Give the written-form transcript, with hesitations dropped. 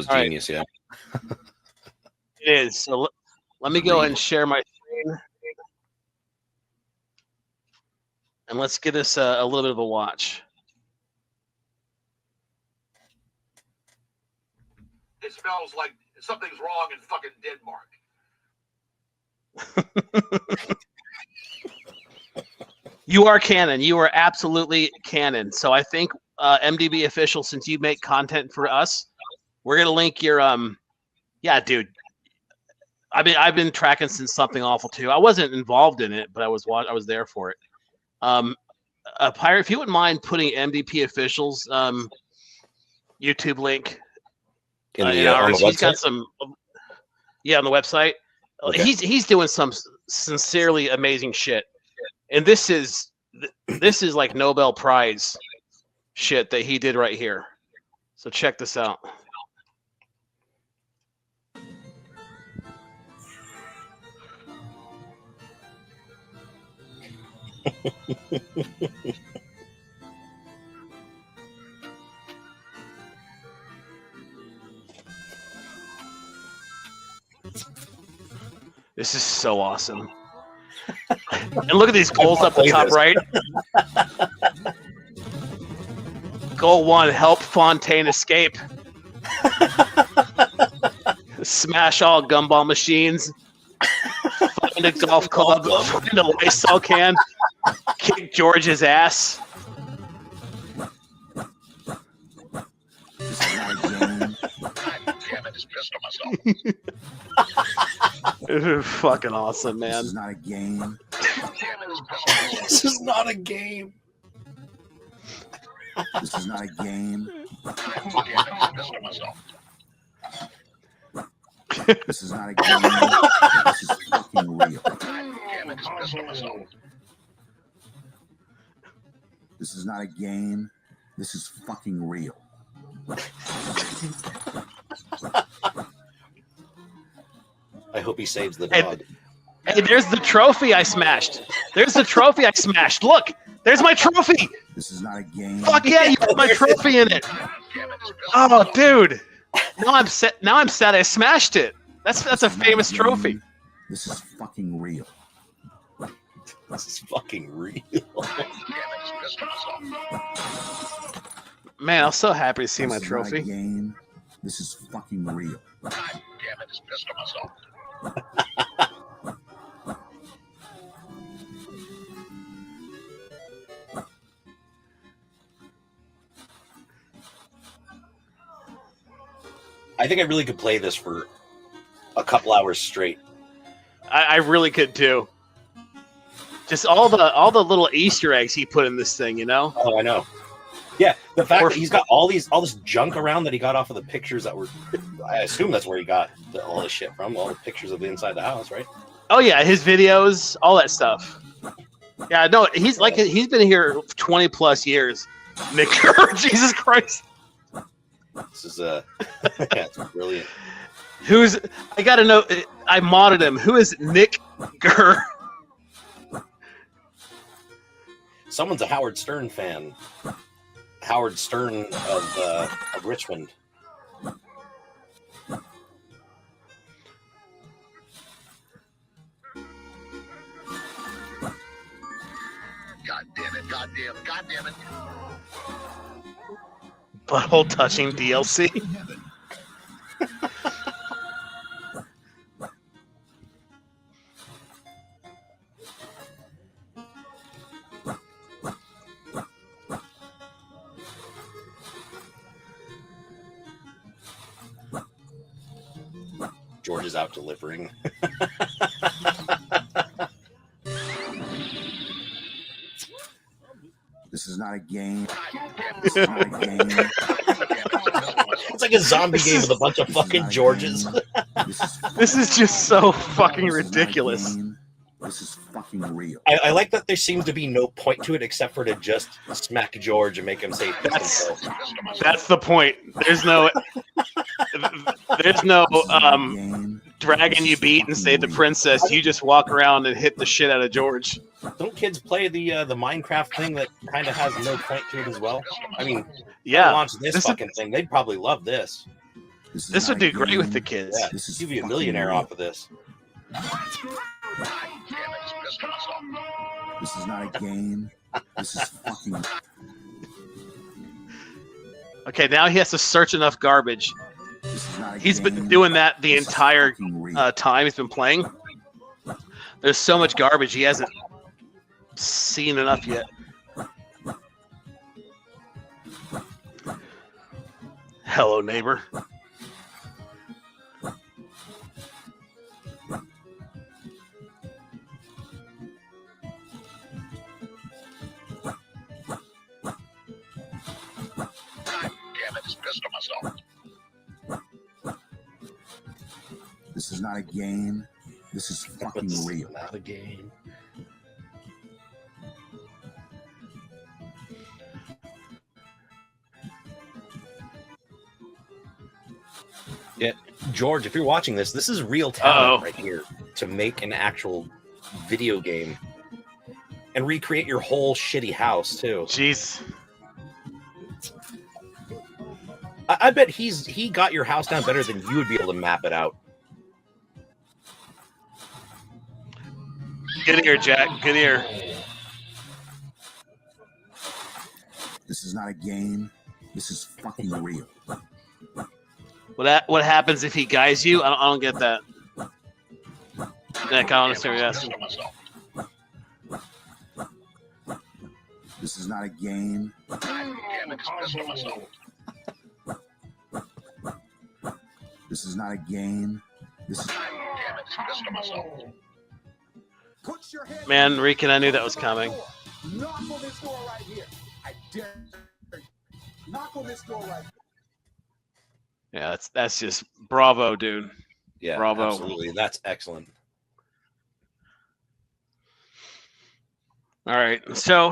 was genius, yeah. It is. So let me go ahead and share my screen. And let's get us a little bit of a watch. It smells like something's wrong in fucking Denmark. You are canon. You are absolutely canon. So I think MDB official, since you make content for us, we're gonna link your yeah, dude. I've been tracking since Something Awful 2. I wasn't involved in it, but I was there for it. Pirate, if you wouldn't mind putting MDP officials YouTube link On the he's website? got some on the website. Okay. He's doing some sincerely amazing shit, and this is like Nobel Prize shit that he did right here. So check this out. This is so awesome. And look at these goals up the top right. Goal 1, help Fontaine escape. Smash all gumball machines. Find a golf club. Find a Lysol can. Kick George's ass. This is fucking awesome, man. This is not a game. This is not a game. This is not a game. This is not a game. This is fucking real. This is not a game. This is fucking real. I hope he saves the dog. Hey, there's the trophy I smashed. There's the trophy I smashed. Look, there's my trophy. This is not a game. Fuck yeah, you put my trophy in it. Oh, dude. Now I'm set. Now I'm sad I smashed it. That's a famous trophy. This is fucking real. This is fucking real. Man, I was so happy to see my This is not a trophy. game. This is fucking real. I think I really could play this for a couple hours straight. I really could too. Just all the little Easter eggs he put in this thing, you know? Oh, I know. Yeah, the fact that he's got all this junk around that he got off of the pictures that were, I assume that's where he got all this shit from, all the pictures of the inside the house, right? Oh yeah, his videos, all that stuff. Yeah, no, he's been here 20 plus years. Nick, Jesus Christ. This is yeah, it's brilliant. I gotta know, I modded him. Who is Nick Gurr? Someone's a Howard Stern fan. Howard Stern of Richmond. God damn it, god damn it. Butthole touching DLC. George is out delivering. This is not a game. This is not a game. It's like a zombie game with a bunch of fucking Georges. This is just so fucking ridiculous. This is fucking real. I like that there seems to be no point to it except for to just smack George and make him say That's the point. There's no dragon you beat and save the princess. You just walk around and hit the shit out of George. Don't kids play the Minecraft thing that kind of has no point to it as well? I mean, yeah, launch this fucking thing. They'd probably love this. This would do great with the kids. Yeah, This is you'd be a fucking millionaire real. off of this. God damn it, just pissed myself. This is not a game. This is fucking. Okay, now he has to search enough garbage. This is not a He's game. been doing that the This is entire fucking real. time he's been playing. There's so much garbage he hasn't seen enough yet. Hello, neighbor. God damn it, just pissed myself. This is not a game. This is fucking It's real. not a game. Yeah, George, if you're watching this, this is real talent right here to make an actual video game and recreate your whole shitty house too. Jeez. I bet he got your house down better than you would be able to map it out. Good ear, Jack. Good ear. This is not a game. This is fucking real. What happens if he guides you? I don't get that. Nick, I don't understand what you're Pissed asking. myself. This is not a game. God damn it, just pissed myself. This is not a game. This is. God damn it, just pissed myself. Put your hand Man, Rican, I knew that was coming. Knock on this door right here. I dare you. Knock on this door right here. Yeah, that's just bravo, dude. Yeah, Bravo. absolutely. That's excellent. All right, so